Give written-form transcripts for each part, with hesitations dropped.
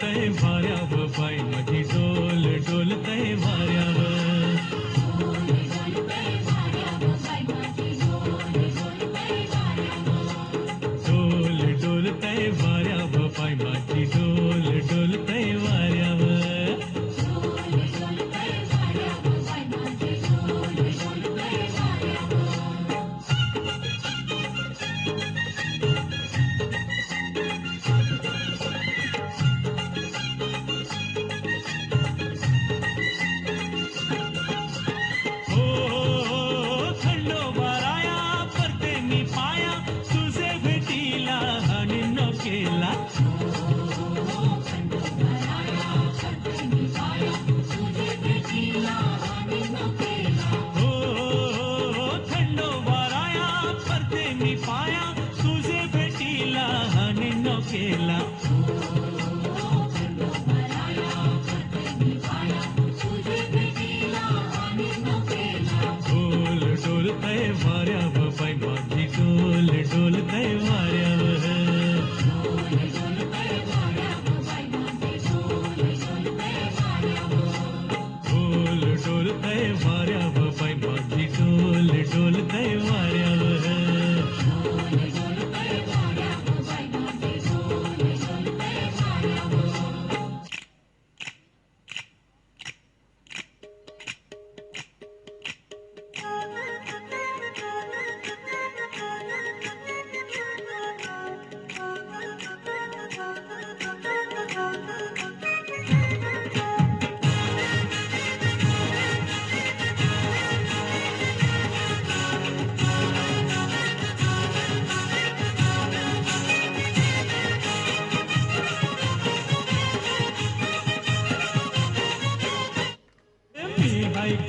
डोलतय वाऱ्यावर बाई माझी डोल डोलतय वाऱ्यावर डोल डोलतय वाऱ्यावर बाई माझी डोल डोलतय वाऱ्यावर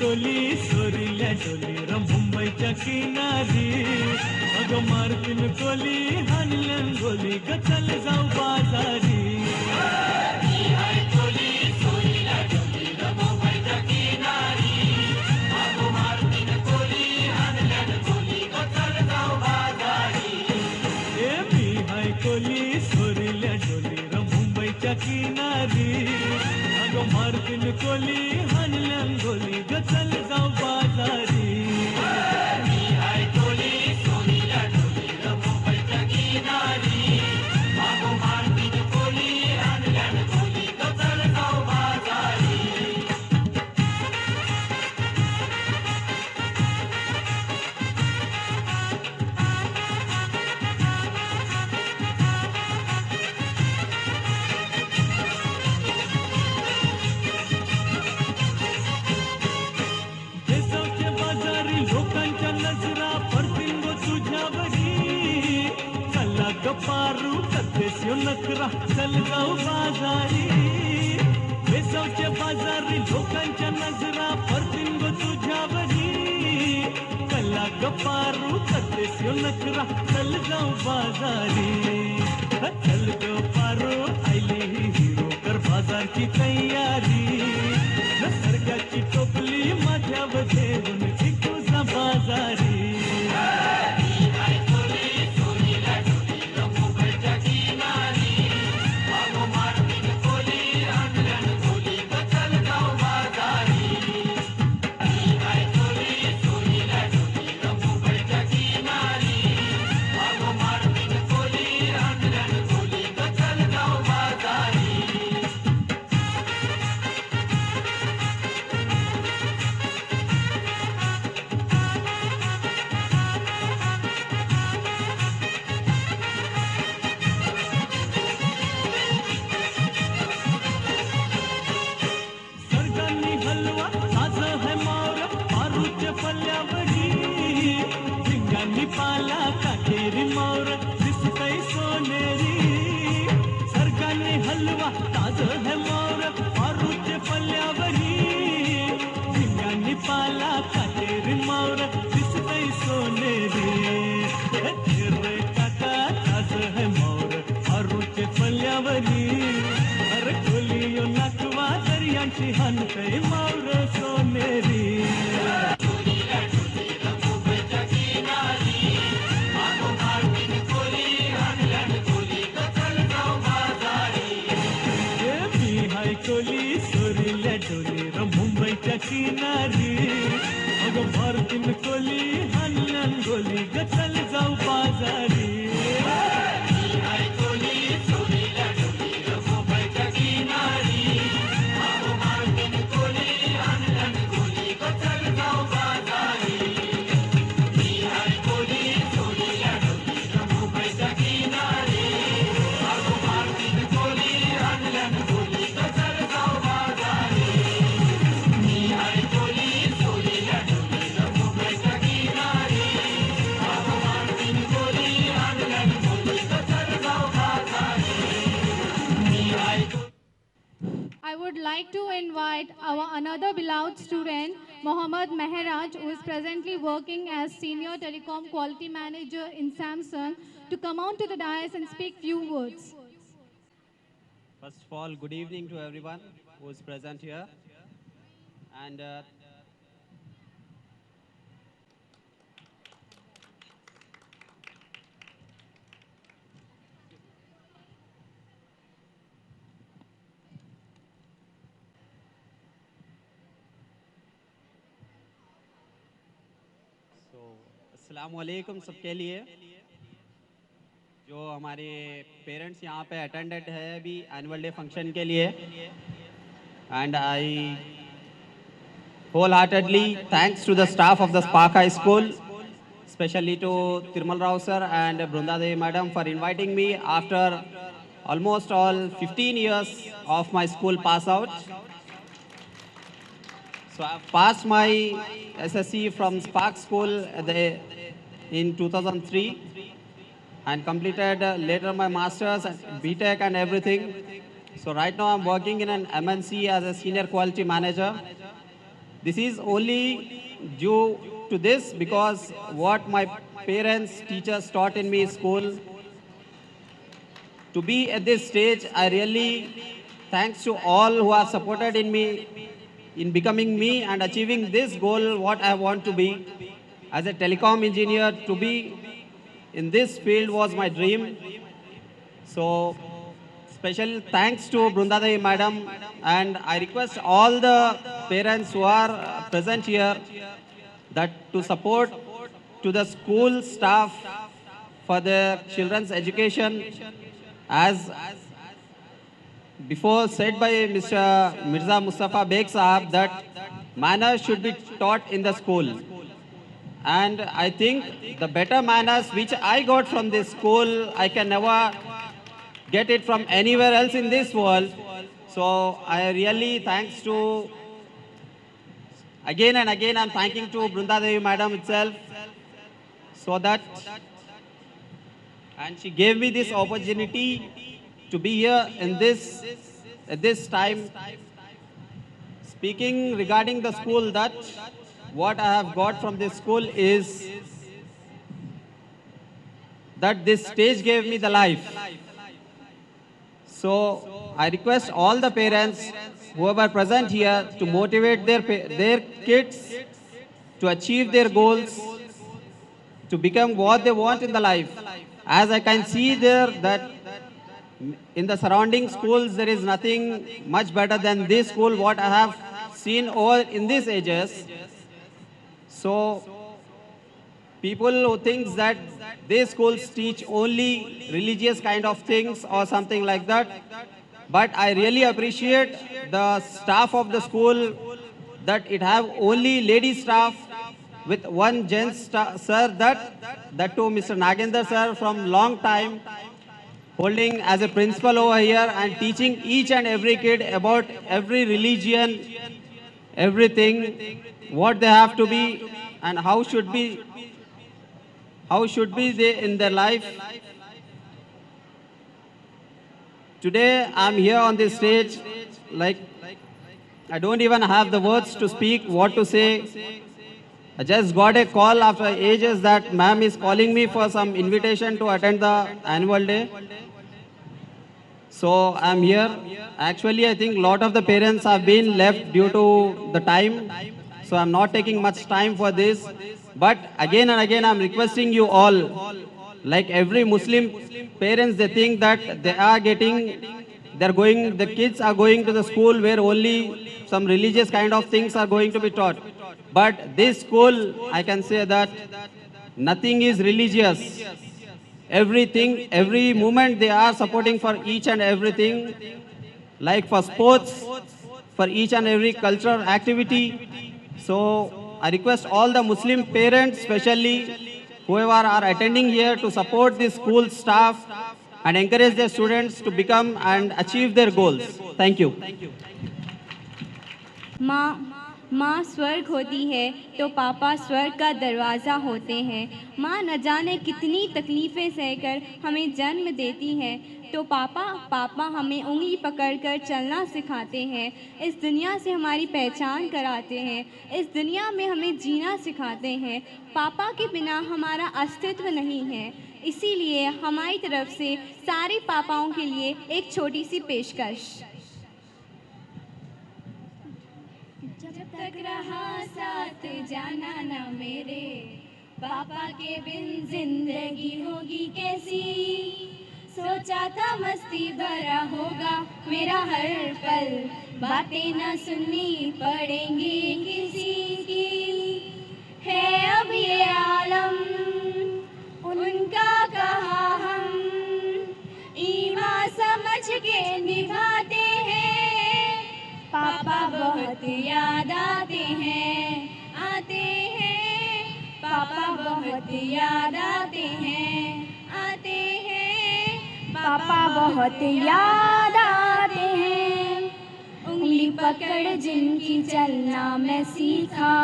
कोली सोरील्या डोली र मुंबईच्या किनारी अगं मारतीन कोली हानलन गोली ग चल जाऊ बाजारी कोली सोरील्या डोली र मुंबईच्या किनारी अगं मारतीन कोली हानलन गोली ग चल जाऊ बाजारी पारू कथेस्यो नखरा चल जाऊ बाजारी बेसावच्या बाजारी लोकांच्या नजरा परतीन गो तुझ्यावरी कल्ला गपारू कथेस्यो नखरा चल जाऊ बाजारी चल गो पारू आईली हिरो कर बाजारची तयारी निसर्गाची टोपली माझ्यावर ठेवून टिकूजा बाजारी पाला काटेरी मोर दिसतय सोनेरी सरकारने हलवा ताज है मोर पारूचे पल्ल्यावरी भिंगांनी पाला काटेरी मोर दिसतय सोनेरी रे काका ताज है मोर पारूचे पल्ल्यावरी अरे खोलियो नाकवा दर्यांची हनतय मोर सोनेरी किनारी अगं भारतीन कोली हाणल्यान गोली ग चल जाऊ बाजारी I would like to invite our another beloved student, Mohammad Mehraj, who is presently working as Senior Telecom Quality Manager in Samsung, to come on to the dais and speak few words. First of all, good evening to everyone who is present here. And अस्सलाम वालेकुम सबके लिए जो हमारे parents यहाँ पे attended है अभी एनुअल डे फंक्शन के लिए and I wholeheartedly thanks to the staff of the Spark High School, especially to Tirmal Rao sir and Brunda Devi madam for inviting me after almost all 15 years of my school pass out. So I've passed my SSC from Spark School in 2003 and completed later my masters and BTech and everything. So right now I'm working in an MNC as a senior quality manager. This is only due to this because what my parents, teachers taught in me school. To be at this stage, I really thanks to all who have supported in me in becoming me and achieving this goal what I want to be. As a telecom engineer, to be in this field was my dream. So special thanks to Brunda Devi madam, and I request all the parents who are present here that to support to the school staff for their children's education, as before said by Mr. Mirza Mustafa Beg Sahab that manners should be taught in the school. And I think the better manners which I got from this school, I can never get it from anywhere else in this world. So I really thanks to, again and again I'm thanking to Brunda Devi madam itself, so that, and she gave me this opportunity to be here in this, at this time, speaking regarding the school, that what I have got from this school is that this stage gave me the life. So I request all the parents, whoever present here, to motivate their kids to achieve their goals, to become what they want in the life. As I can see there that in the surrounding schools, there is nothing much better than this school, what I have seen over in these ages. So people who think that these schools teach only religious kind of things or something like that. But I really appreciate the staff of the school, that it have only lady staff with one gents sir, that to Mr. Nagendra sir from long time, holding as a principal over here and teaching each and every kid about every religion, everything, what they have to be and how should be they in their life. Today I'm here on this stage, like I don't even have the words to speak, what to say. I just got a call after ages that ma'am is calling me for some invitation to attend the annual day. So I'm here. Actually, I think a lot of the parents have been left due to the time. So I'm not taking much time for this. But again and again, I'm requesting you all, like every Muslim parents, they think that they the kids are going to the school where only some religious kind of things are going to be taught. But this school, I can say that nothing is religious. Everything, every moment they are supporting for each and everything, like for sports, for each and every cultural activity. So I request all the Muslim parents, especially whoever are attending here, to support the school staff and encourage their students to become and achieve their goals. Thank you. माँ स्वर्ग होती है तो पापा स्वर्ग का दरवाज़ा होते हैं। माँ न जाने कितनी तकलीफ़ें सहकर हमें जन्म देती है, तो पापा हमें उंगली पकड़कर चलना सिखाते हैं। इस दुनिया से हमारी पहचान कराते हैं, इस दुनिया में हमें जीना सिखाते हैं। पापा के बिना हमारा अस्तित्व नहीं है। इसीलिए हमारी तरफ से सारे पापाओं के लिए एक छोटी सी पेशकश। जब तक रहा साथ जाना ना मेरे, पापा के बिन जिंदगी होगी कैसी। सोचा था मस्ती भरा होगा मेरा हर पल, बातें ना सुननी पड़ेंगी किसी की। है अब ये आलम उनका कहा हम, ईमान समझ के निभाते हैं। पापा बहुत याद आते हैं, आते हैं। पापा बहुत याद आते हैं, आते हैं। पापा बहुत याद आते हैं। उंगली पकड़ जिनकी चलना मैं सीखा,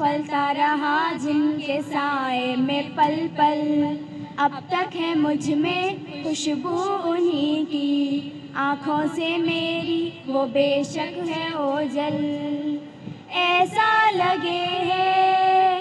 पलता रहा जिनके साए में पल पल। अब तक है मुझ में खुशबू उन्हीं की, आँखों से मेरी वो बेशक है ओझल। ऐसा लगे है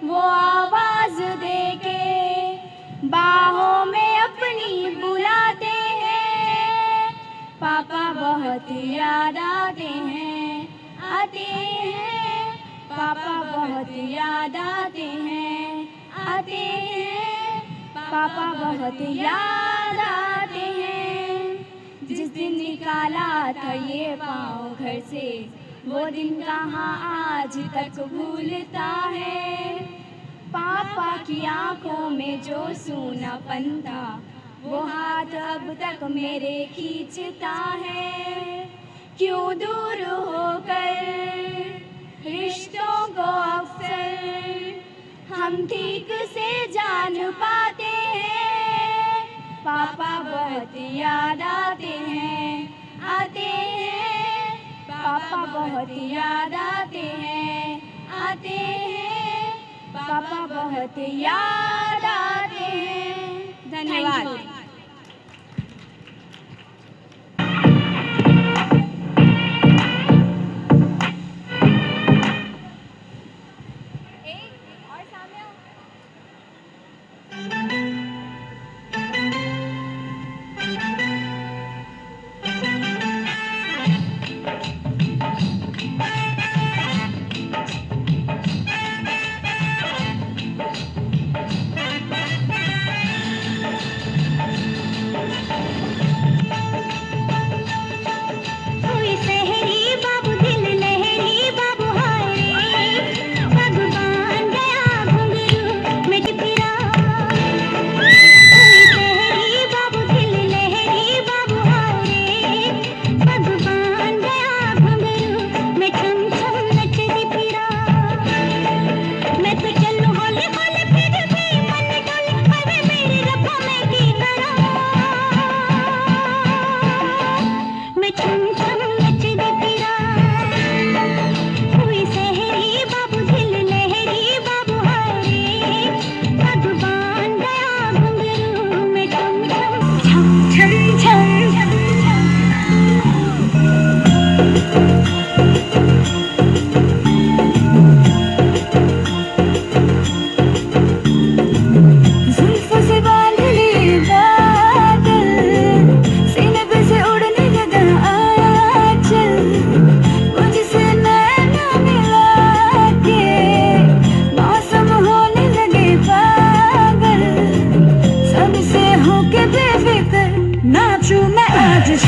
वो आवाज़ देके बाहों में अपनी बुलाते हैं। पापा बहुत याद आते हैं, आते हैं। पापा बहुत याद आते हैं, आते हैं। पापा बहुत याद आते हैं। जिस दिन निकाला था ये पाँव घर से, वो दिन कहाँ आज तक भूलता है। पापा की आँखों में जो सूनापन था, वो हाथ अब तक मेरे खींचता है। क्यों दूर होकर रिश्तों को अक्सर हम ठीक से जान पाते हैं। पापा बहुत याद आते हैं, आते हैं। पापा बहुत याद आते हैं, आते हैं। पापा बहुत याद आते हैं। धन्यवाद।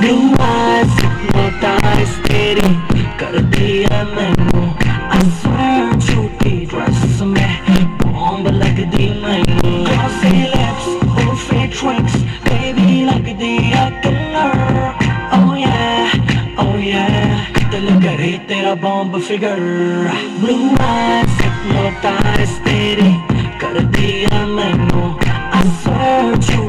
Blue eyes hypnotize तेरी कर दिया मैनू I swear झूठी ड्रेस में बॉम्ब लग दी मैनू Glossy lips और fake tricks baby लग दिया killer Oh yeah दिल करे तेरा bomb figure Blue eyes hypnotize तेरी कर दिया मैनू I swear झूठी